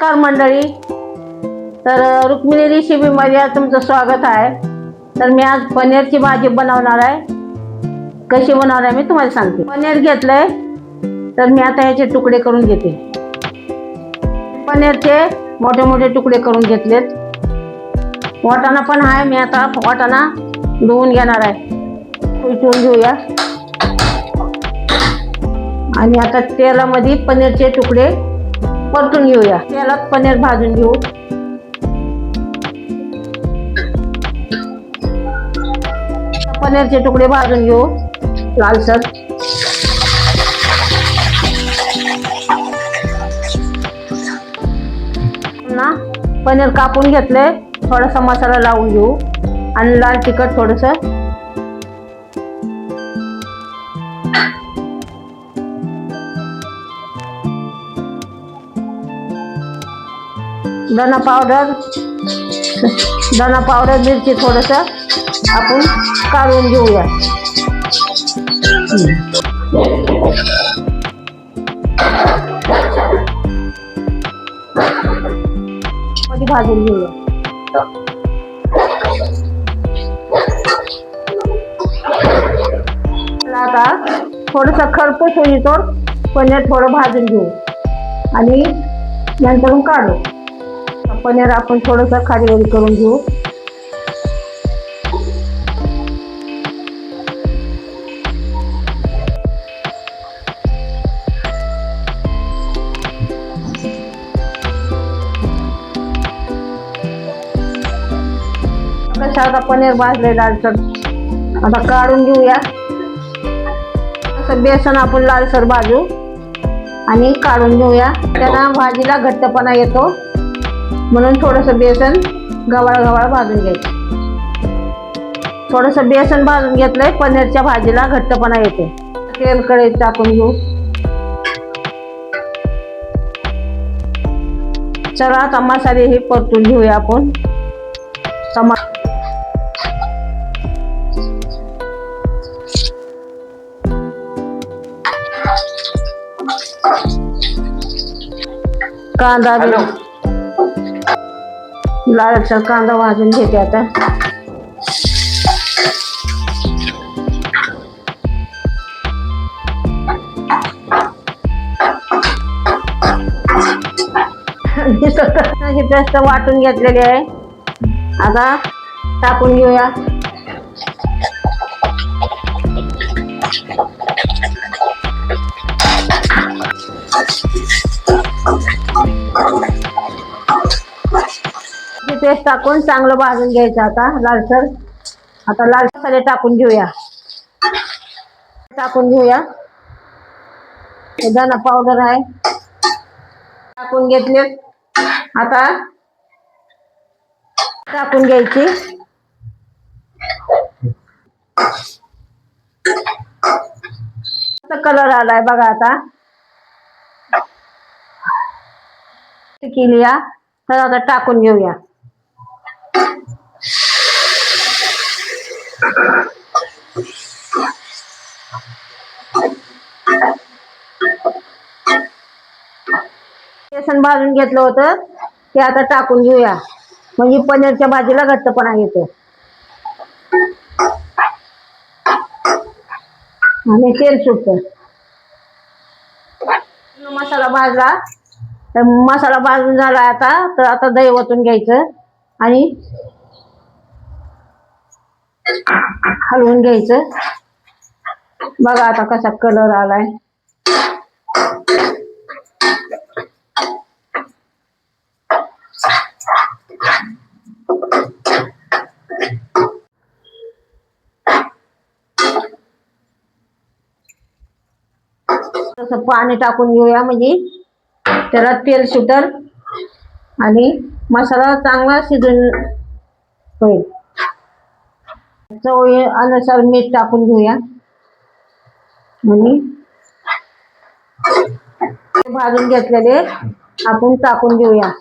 नमस्कार मंडळी. तर रुक्मिणी रेसिपीमध्ये तुमचं स्वागत आहे. तर मी आज पनीरची भाजी बनवणार आहे. कशी बनवणार आहे मी तुम्हाला सांगते. पनीर घेतलंय, तर मी आता ह्याचे तुकडे करून घेते. पनीरचे मोठे मोठे तुकडे करून घेतलेत. वाटाणा पण आहे, मी आता वाटाणा धुवून घेणार आहे. कुचून घेऊया आणि आता तेलामध्ये पनीरचे तुकडे परतून घेऊया. तेलात पनीर भाजून घेऊ. पनीरचे तुकडे भाजून घेऊ लालसर. ना पनीर कापून घेतले, थोडासा मसाला लावून घेऊ आणि लाल तिखट थोडस, धना पावडर, मिरची थोडस आपण काढून घेऊया. मध्ये भाजून घेऊया. आता थोडस खरपूस होईतोवर पनीर थोडं भाजून घेऊ आणि नंतर काढू. पनीर आपण थोडस खाली वरी करून घेऊ. आता पनीर भाजले लालसर, आता काढून घेऊया. असं बेसन आपण लालसर भाजू आणि काढून घेऊया. त्यांना भाजीला घट्टपणा येतो, म्हणून थोडस बेसन गव्हाळ भाजून घ्यायचं. थोडस बेसन भाजून घेतलंय, पनीरच्या भाजीला घट्टपणा येते. तेल कढईत टाकून घेऊ. चला आता मसाले हे परतून घेऊया आपण. कांदा लालसर कांदा भाजून घेते आता. पेस्ट वाटून घेतलेली आहे, आता टाकून घेऊया. पेस्ट टाकून चांगलं भाजून घ्यायचं आता लालसर. आता लाल मसाले टाकून घेऊया. धना पावडर आहे, टाकून घेतले. आता टाकून घ्यायची. कलर आलाय बघा. आता केली, तर आता टाकून घेऊया. बेसन भाजून घेतलं होतं ते आता टाकून घेऊया, म्हणजे पनीरच्या भाजीला घट्टपणा येतो. आणि तेल सुटतं. मसाला भाजला, तर मसाला भाजून झाला आता. तर आता दही ओतून घ्यायचं आणि हलवून घ्यायचं. बघा आता कसा कलर आलाय. तसं पाणी टाकून घेऊया, म्हणजे त्याला तेल सुटर आणि मसाला चांगला शिजून होईल. चव अनुसार मीठ टाकून घेऊया आणि भाजून घेतलेले आपण टाकून घेऊया.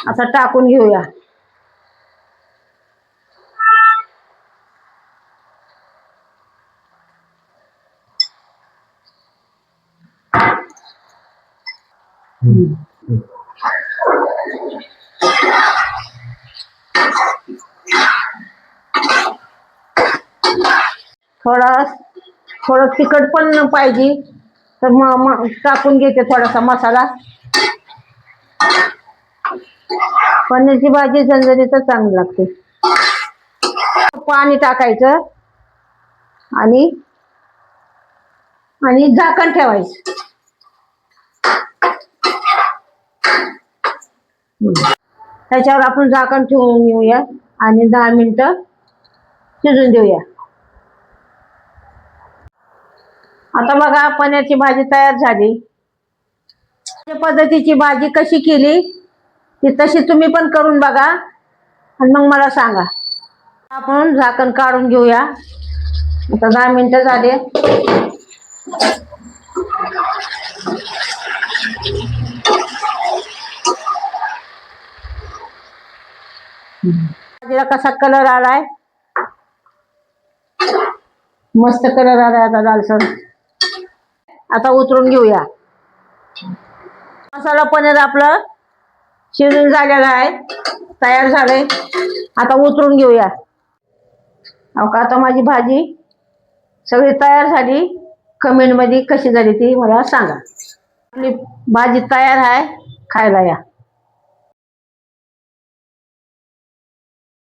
आता टाकून घेऊया. थोडा थोडं तिखट पण पाहिजे तर मग टाकून घेते थोडासा मसाला. पनीरची भाजी झणझणीतच चांगली लागते. पाणी टाकायचं आणि आणि झाकण ठेवायचं. त्याच्यावर आपण झाकण ठेवून येऊया आणि 10 मिनिटं शिजून देऊया. आता बघा पनीरची भाजी तयार झाली. या पद्धतीची भाजी कशी केली ती तशी तुम्ही पण करून बघा आणि मग मला सांगा. आपण झाकण काढून घेऊया. आता 10 मिनिटं झाले. भाजीला कसा कलर आलाय, मस्त कलर आलाय आता लालसर. आता उतरून घेऊया. मसाला पनीर आपलं शिजून झालेलं आहे, तयार झालंय. आता उतरून घेऊया. आता माझी भाजी सगळी तयार झाली. कमेंट मध्ये कशी झाली ती मला सांगा. आपली भाजी तयार आहे, खायला या.